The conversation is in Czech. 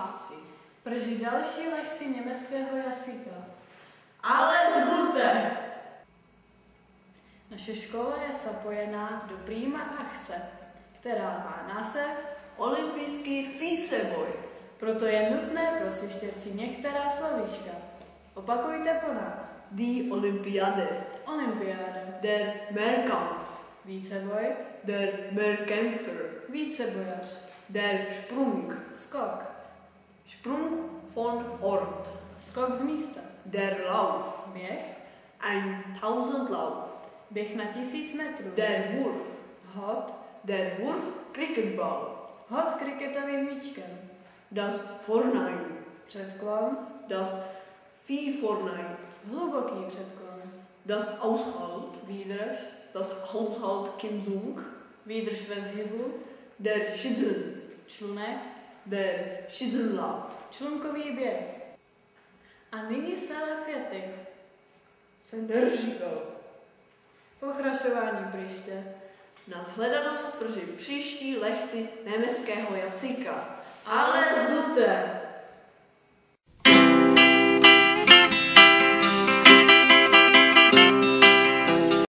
faci. Proži další lekci německého jazyka. Alles Gute! Naše škola je zapojená do Prima akce, která má název Olympijský Víceboj. Proto je nutné prosvištět si některá slovíčka. Opakujte po nás. Die Olympiade. Olympiáda, Der Mehrkampf. víceboj, Der Mehrkämpfer. vícebojař, Der Sprung. skok, Sprung von Ort. skok z místa, Der Lauf. běh, Ein Tausendlauf. běh na 1000 metrů, Der Wurf. hod, Der Wurf Cricketball. hod kriketovým míčkem, Das Vornein. předklon, Das Viehvornein. hluboký předklon, Das Aushalt. výdrž, Das Haushalt Kimsung. výdrž ve zhybu, Der Schützen. člunek, Der Schützenlauf. člunkový běh. A nyní selfiety, Senderžíko. pokračování příště. Nashledanou při příští lekci německého jazyka. Alles Gute!